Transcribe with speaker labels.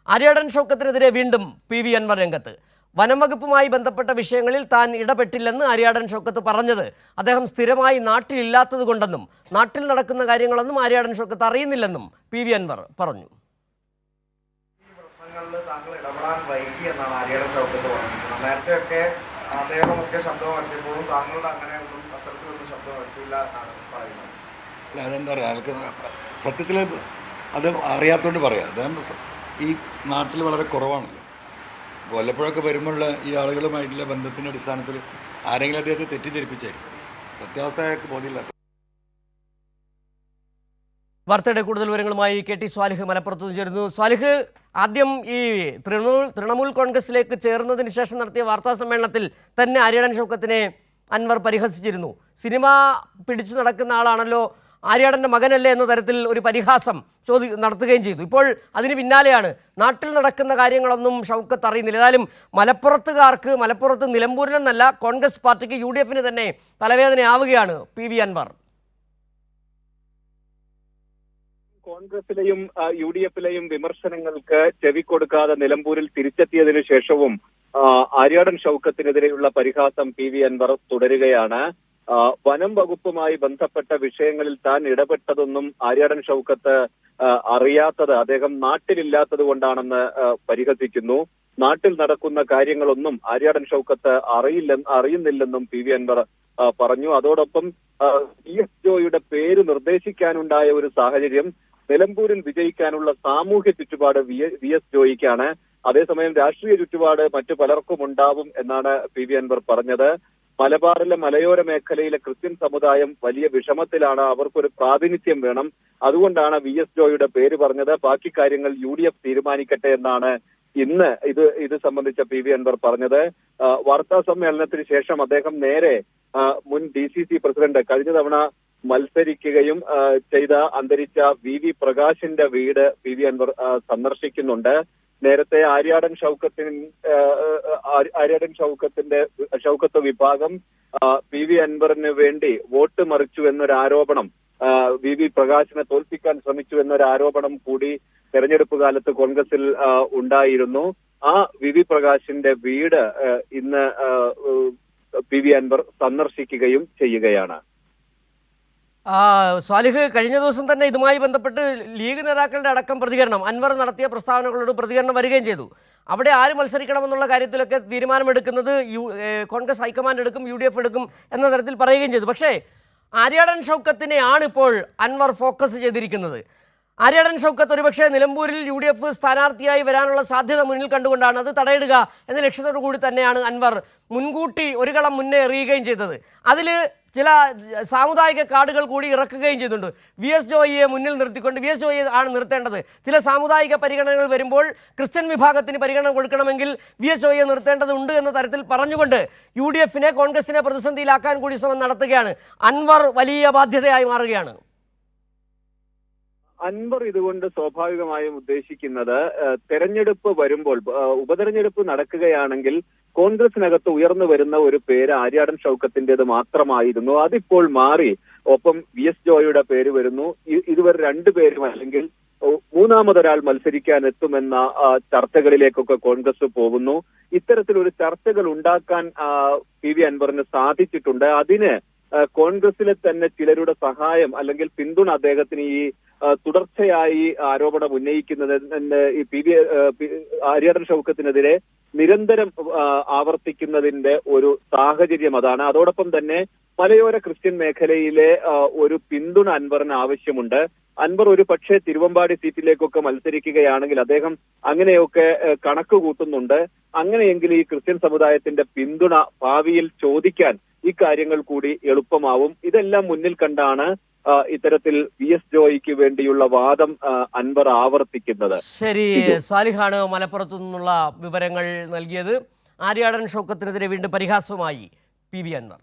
Speaker 1: ആര്യാടൻ ഷൗക്കത്തിനെതിരെ വീണ്ടും പി.വി. അൻവർ രംഗത്ത്. വനം വകുപ്പുമായി ബന്ധപ്പെട്ട വിഷയങ്ങളിൽ താൻ ഇടപെട്ടില്ലെന്ന് ആര്യാടൻ ഷൗക്കത്ത് പറഞ്ഞത് അദ്ദേഹം സ്ഥിരമായി നാട്ടിലില്ലാത്തത് കൊണ്ടെന്നും നാട്ടിൽ നടക്കുന്ന കാര്യങ്ങളൊന്നും ആര്യാടൻ ഷൗക്കത്ത് അറിയുന്നില്ലെന്നും പി.വി. അൻവർ പറഞ്ഞു.
Speaker 2: നേരത്തെയൊക്കെ അദ്ദേഹമൊക്കെ ശബ്ദം വച്ചപ്പോഴും താങ്കളുടെ അങ്ങനെ ഒന്നും അത്തരത്തിലൊന്നും ശബ്ദം വച്ചില്ല എന്നാണ് പറയുന്നത്.
Speaker 3: അല്ല, അതെന്താ പറയുക, ആൾക്ക് സത്യത്തിൽ അത് അറിയാത്തതുകൊണ്ട് പറയാം. അദ്ദേഹം ഈ നാട്ടിൽ വളരെ കുറവാണല്ലോ. വല്ലപ്പോഴൊക്കെ വരുമ്പോഴുള്ള ഈ ആളുകളുമായിട്ടുള്ള ബന്ധത്തിൻ്റെ അടിസ്ഥാനത്തിൽ ആരെങ്കിലും അദ്ദേഹത്തെ തെറ്റിദ്ധരിപ്പിച്ചായിരിക്കും. സത്യാവസ്ഥ അയാൾക്ക് ബോധ്യമില്ലാത്ത.
Speaker 1: വാർത്തയുടെ കൂടുതൽ വിവരങ്ങളുമായി കെ.ടി. സ്വാലിഹ് മലപ്പുറത്ത് ചേരുന്നു. സ്വാലിഹ്, ആദ്യം ഈ തൃണമൂൽ കോൺഗ്രസിലേക്ക് ചേർന്നതിന് ശേഷം നടത്തിയ വാർത്താ സമ്മേളനത്തിൽ തന്നെ ആര്യാടൻ ഷൗക്കത്തിനെ അൻവർ പരിഹസിച്ചിരുന്നു. സിനിമ പിടിച്ചു നടക്കുന്ന ആളാണല്ലോ, ആര്യാടൻ്റെ മകനല്ലേ എന്ന തരത്തിൽ ഒരു പരിഹാസം നടത്തുകയും ചെയ്തു. ഇപ്പോൾ അതിന് പിന്നാലെയാണ് നാട്ടിൽ നടക്കുന്ന കാര്യങ്ങളൊന്നും ഷൗക്കത്ത് അറിയുന്നില്ല. ഏതായാലും മലപ്പുറത്ത് നിലമ്പൂരിനെന്നല്ല കോൺഗ്രസ് പാർട്ടിക്ക് UDF തന്നെ തലവേദനയാവുകയാണ് പി.വി. അൻവർ.
Speaker 4: കോൺഗ്രസിലെയും UDF-ലെയും വിമർശനങ്ങൾക്ക് ചെവിക്കൊടുക്കാതെ നിലമ്പൂരിൽ തിരിച്ചെത്തിയതിനു ശേഷവും ആര്യാടൻ ഷൗക്കത്തിനെതിരെയുള്ള പരിഹാസം പി.വി. അൻവർ തുടരുകയാണ്. വനം വകുപ്പുമായി ബന്ധപ്പെട്ട വിഷയങ്ങളിൽ താൻ ഇടപെട്ടതൊന്നും ആര്യാടൻ ഷൗക്കത്ത് അറിയാത്തത് അദ്ദേഹം നാട്ടിലില്ലാത്തത് കൊണ്ടാണെന്ന് പരിഹസിക്കുന്നു. നാട്ടിൽ നടക്കുന്ന കാര്യങ്ങളൊന്നും ആര്യാടൻ ഷൗക്കത്ത് അറിയുന്നില്ലെന്നും പി.വി. അൻവർ പറഞ്ഞു. അതോടൊപ്പം VS ജോയിയുടെ പേര് നിർദ്ദേശിക്കാനുണ്ടായ ഒരു സാഹചര്യം നിലമ്പൂരിൽ വിജയിക്കാനുള്ള സാമൂഹ്യ ചുറ്റുപാട് VS ജോയിക്കാണ്. അതേസമയം രാഷ്ട്രീയ ചുറ്റുപാട് മറ്റു പലർക്കും ഉണ്ടാവും എന്നാണ് പി.വി. അൻവർ പറഞ്ഞത്. മലബാറിലെ മലയോര മേഖലയിലെ ക്രിസ്ത്യൻ സമുദായം വലിയ വിഷമത്തിലാണ്, അവർക്കൊരു പ്രാതിനിധ്യം വേണം, അതുകൊണ്ടാണ് VS ജോയിയുടെ പേര് പറഞ്ഞത്. ബാക്കി കാര്യങ്ങൾ UDF തീരുമാനിക്കട്ടെ എന്നാണ് ഇന്ന് ഇത് സംബന്ധിച്ച പി.വി. അൻവർ പറഞ്ഞത്. വാർത്താ സമ്മേളനത്തിന് ശേഷം അദ്ദേഹം നേരെ മുൻ DCC പ്രസിഡന്റ് കഴിഞ്ഞ തവണ മത്സരിക്കുകയും ചെയ്ത അന്തരിച്ച VV പ്രകാശിന്റെ വീട് പി.വി. അൻവർ സന്ദർശിക്കുന്നുണ്ട്. നേരത്തെ ആര്യാടൻ ഷൗക്കത്ത് വിഭാഗം പി.വി. അൻവറിന് വേണ്ടി വോട്ട് മറിച്ചു എന്നൊരു ആരോപണം, VV പ്രകാശിനെ തോൽപ്പിക്കാൻ ശ്രമിച്ചു എന്നൊരു ആരോപണം കൂടി തെരഞ്ഞെടുപ്പ് കാലത്ത് കോൺഗ്രസിൽ ഉണ്ടായിരുന്നു. ആ VV പ്രകാശിന്റെ വീട് ഇന്ന് പി.വി. അൻവർ സന്ദർശിക്കുകയും ചെയ്യുകയാണ്.
Speaker 1: സ്വാലിഹ്, കഴിഞ്ഞ ദിവസം തന്നെ ഇതുമായി ബന്ധപ്പെട്ട് ലീഗ് നേതാക്കളുടെ അടക്കം പ്രതികരണം, അൻവർ നടത്തിയ പ്രസ്താവനകളോട് പ്രതികരണം വരികയും ചെയ്തു. അവിടെ ആര് മത്സരിക്കണമെന്നുള്ള കാര്യത്തിലൊക്കെ തീരുമാനമെടുക്കുന്നത് കോൺഗ്രസ് ഹൈക്കമാൻഡ് എടുക്കും, UDF എടുക്കും എന്ന തരത്തിൽ പറയുകയും ചെയ്തു. പക്ഷേ ആര്യാടൻ ഷൗക്കത്തിനെയാണ് ഇപ്പോൾ അൻവർ ഫോക്കസ് ചെയ്തിരിക്കുന്നത്. ആര്യാടൻ ഷൗക്കത്ത് ഒരുപക്ഷെ നിലമ്പൂരിൽ UDF സ്ഥാനാർത്ഥിയായി വരാനുള്ള സാധ്യത മുന്നിൽ കണ്ടുകൊണ്ടാണ് അത് തടയിടുക എന്ന ലക്ഷ്യത്തോടു കൂടി തന്നെയാണ് അൻവർ മുൻകൂട്ടി ഒരു കളം മുന്നേ എറിയുകയും ചെയ്തത്. അതിൽ ചില സാമുദായിക കാർഡുകൾ കൂടി ഇറക്കുകയും ചെയ്തിട്ടുണ്ട്. VS ജോയിയെ മുന്നിൽ നിർത്തിക്കൊണ്ട് VS ജോയിയെ ആണ് നിർത്തേണ്ടത്. ചില സാമുദായിക പരിഗണനകൾ വരുമ്പോൾ ക്രിസ്ത്യൻ വിഭാഗത്തിന് പരിഗണന കൊടുക്കണമെങ്കിൽ VS ജോയിയെ നിർത്തേണ്ടതുണ്ട് എന്ന തരത്തിൽ പറഞ്ഞുകൊണ്ട് UDF-നെ കോൺഗ്രസിനെ പ്രതിസന്ധിയിലാക്കാൻ കൂടി ശ്രമം നടത്തുകയാണ്. അൻവർ വലിയ ബാധ്യതയായി മാറുകയാണ്.
Speaker 4: അൻവർ ഇതുകൊണ്ട് സ്വാഭാവികമായും ഉദ്ദേശിക്കുന്നത് തെരഞ്ഞെടുപ്പ് വരുമ്പോൾ, ഉപതെരഞ്ഞെടുപ്പ് നടക്കുകയാണെങ്കിൽ കോൺഗ്രസിനകത്ത് ഉയർന്നു വരുന്ന ഒരു പേര് ആര്യാടൻ ഷൗക്കത്തിന്റേത് മാത്രമായിരുന്നു. അതിപ്പോൾ മാറി ഒപ്പം VS ജോയിയുടെ പേര് വരുന്നു. ഇതുവരെ രണ്ടുപേരും അല്ലെങ്കിൽ മൂന്നാമതൊരാൾ മത്സരിക്കാൻ എത്തുമെന്ന ചർച്ചകളിലേക്കൊക്കെ കോൺഗ്രസ് പോകുന്നു. ഇത്തരത്തിലൊരു ചർച്ചകൾ ഉണ്ടാക്കാൻ പി.വി. അൻവറിന് സാധിച്ചിട്ടുണ്ട്. അതിന് കോൺഗ്രസിലെ തന്നെ ചിലരുടെ സഹായം അല്ലെങ്കിൽ പിന്തുണ അദ്ദേഹത്തിന് ഈ തുടർച്ചയായി ആരോപണം ഉന്നയിക്കുന്നത് ഈ ആര്യാടൻ ഷൗക്കത്തിനെതിരെ നിരന്തരം ആവർത്തിക്കുന്നതിന്റെ ഒരു സാഹചര്യം അതാണ്. അതോടൊപ്പം തന്നെ മലയോര ക്രിസ്ത്യൻ മേഖലയിലെ ഒരു പിന്തുണ അൻവറിന് ആവശ്യമുണ്ട്. അൻവർ ഒരു പക്ഷേ തിരുവമ്പാടി സീറ്റിലേക്കൊക്കെ മത്സരിക്കുകയാണെങ്കിൽ അദ്ദേഹം അങ്ങനെയൊക്കെ കണക്ക് കൂട്ടുന്നുണ്ട്. അങ്ങനെയെങ്കിൽ ഈ ക്രിസ്ത്യൻ സമുദായത്തിന്റെ പിന്തുണ ഭാവിയിൽ ചോദിക്കാൻ ഇക്കാര്യങ്ങൾ കൂടി എളുപ്പമാവും. ഇതെല്ലാം മുന്നിൽ കണ്ടാണ് ഇത്തരത്തിൽ VS ജോയിക്ക് വേണ്ടിയുള്ള വാദം അൻവർ ആവർത്തിക്കുന്നത്.
Speaker 1: ശരി, സ്വാലിഹാണ് മലപ്പുറത്തു നിന്നുള്ള വിവരങ്ങൾ നൽകിയത്. ആര്യാടൻ ഷൗക്കത്തിനെതിരെ വീണ്ടും പരിഹാസവുമായി പി.വി. അൻവർ.